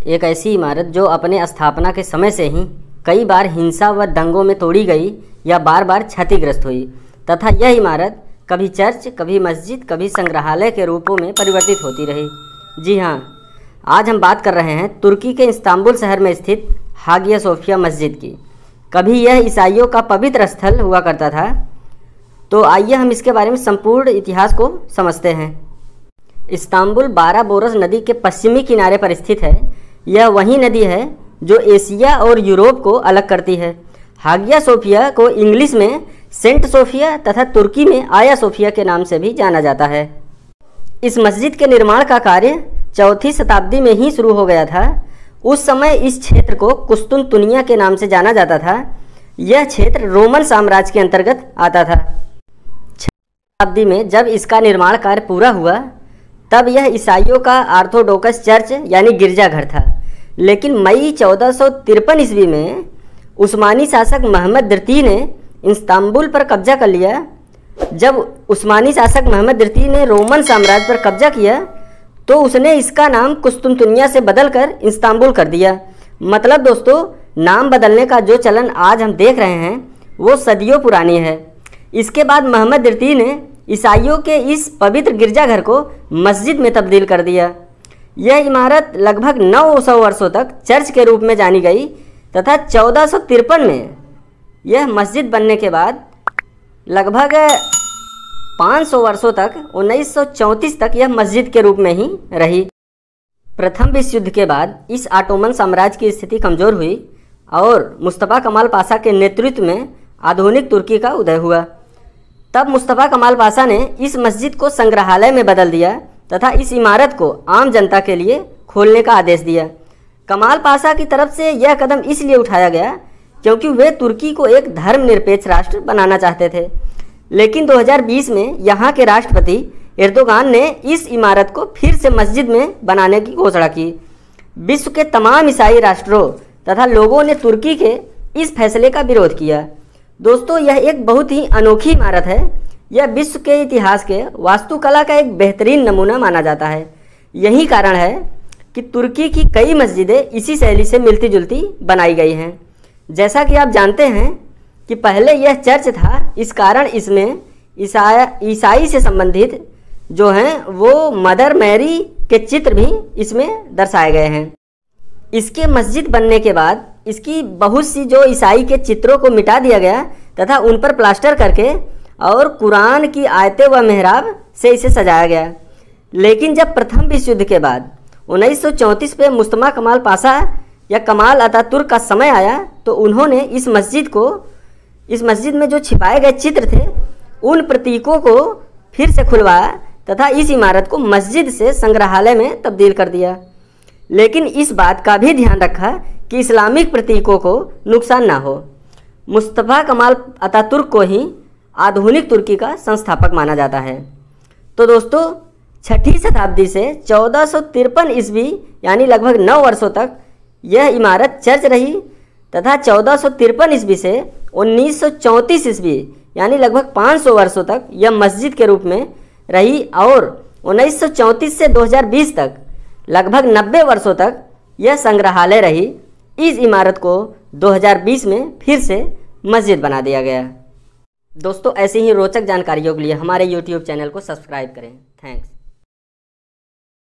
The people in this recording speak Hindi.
एक ऐसी इमारत जो अपने स्थापना के समय से ही कई बार हिंसा व दंगों में तोड़ी गई या बार बार क्षतिग्रस्त हुई तथा यह इमारत कभी चर्च, कभी मस्जिद, कभी संग्रहालय के रूपों में परिवर्तित होती रही। जी हाँ, आज हम बात कर रहे हैं तुर्की के इस्तांबुल शहर में स्थित हागिया सोफिया मस्जिद की। कभी यह ईसाइयों का पवित्र स्थल हुआ करता था। तो आइए हम इसके बारे में संपूर्ण इतिहास को समझते हैं। इस्तांबुल बाराबोरस नदी के पश्चिमी किनारे पर स्थित है। यह वही नदी है जो एशिया और यूरोप को अलग करती है। हागिया सोफिया को इंग्लिश में सेंट सोफिया तथा तुर्की में आया सोफिया के नाम से भी जाना जाता है। इस मस्जिद के निर्माण का कार्य 4वीं शताब्दी में ही शुरू हो गया था। उस समय इस क्षेत्र को कुस्तुनतुनिया के नाम से जाना जाता था। यह क्षेत्र रोमन साम्राज्य के अंतर्गत आता था। 6वीं शताब्दी में जब इसका निर्माण कार्य पूरा हुआ तब यह ईसाइयों का ऑर्थोडॉक्स चर्च यानी गिरजाघर था। लेकिन मई 1453 ईस्वी में उस्मानी शासक मोहम्मद द्वितीय ने इस्तांबुल पर कब्जा कर लिया। जब उस्मानी शासक मोहम्मद द्वितीय ने रोमन साम्राज्य पर कब्जा किया तो उसने इसका नाम कुस्तुनतुनिया से बदलकर इस्तांबुल कर दिया। मतलब दोस्तों, नाम बदलने का जो चलन आज हम देख रहे हैं वो सदियों पुरानी है। इसके बाद मोहम्मद द्वितीय ने ईसाइयों के इस पवित्र गिरजाघर को मस्जिद में तब्दील कर दिया। यह इमारत लगभग 900 वर्षों तक चर्च के रूप में जानी गई तथा 1453 में यह मस्जिद बनने के बाद लगभग 500 वर्षों तक 1934 तक यह मस्जिद के रूप में ही रही। प्रथम विश्व युद्ध के बाद इस ऑटोमन साम्राज्य की स्थिति कमज़ोर हुई और मुस्तफ़ा कमाल पाशा के नेतृत्व में आधुनिक तुर्की का उदय हुआ। तब मुस्तफ़ा कमाल पाशा ने इस मस्जिद को संग्रहालय में बदल दिया तथा इस इमारत को आम जनता के लिए खोलने का आदेश दिया। कमाल पाशा की तरफ से यह कदम इसलिए उठाया गया क्योंकि वे तुर्की को एक धर्मनिरपेक्ष राष्ट्र बनाना चाहते थे। लेकिन 2020 में यहाँ के राष्ट्रपति एर्दोगान ने इस इमारत को फिर से मस्जिद में बनाने की घोषणा की। विश्व के तमाम ईसाई राष्ट्रों तथा लोगों ने तुर्की के इस फैसले का विरोध किया। दोस्तों, यह एक बहुत ही अनोखी इमारत है। यह विश्व के इतिहास के वास्तुकला का एक बेहतरीन नमूना माना जाता है। यही कारण है कि तुर्की की कई मस्जिदें इसी शैली से मिलती जुलती बनाई गई हैं। जैसा कि आप जानते हैं कि पहले यह चर्च था, इस कारण इसमें ईसाई से संबंधित जो हैं वो मदर मैरी के चित्र भी इसमें दर्शाए गए हैं। इसके मस्जिद बनने के बाद इसकी बहुत सी जो ईसाई के चित्रों को मिटा दिया गया तथा उन पर प्लास्टर करके और कुरान की आयतें व मेहराब से इसे सजाया गया। लेकिन जब प्रथम विश्व युद्ध के बाद 1934 पे मुस्तफ़ा कमाल पाशा या कमाल अतातुर्क का समय आया तो उन्होंने इस मस्जिद में जो छिपाए गए चित्र थे उन प्रतीकों को फिर से खुलवाया तथा इस इमारत को मस्जिद से संग्रहालय में तब्दील कर दिया। लेकिन इस बात का भी ध्यान रखा कि इस्लामिक प्रतीकों को नुकसान ना हो। मुस्तफ़ा कमाल अतातुर्क को ही आधुनिक तुर्की का संस्थापक माना जाता है। तो दोस्तों, 6वीं शताब्दी से 1453 ईस्वी यानी लगभग 9 वर्षों तक यह इमारत चर्च रही तथा 1453 ईस्वी से 1934 ईस्वी यानी लगभग 500 वर्षों तक यह मस्जिद के रूप में रही और 1934 से 2020 तक लगभग 90 वर्षों तक यह संग्रहालय रही। इस इमारत को 2020 में फिर से मस्जिद बना दिया गया। दोस्तों, ऐसी ही रोचक जानकारियों के लिए हमारे YouTube चैनल को सब्सक्राइब करें। थैंक्स।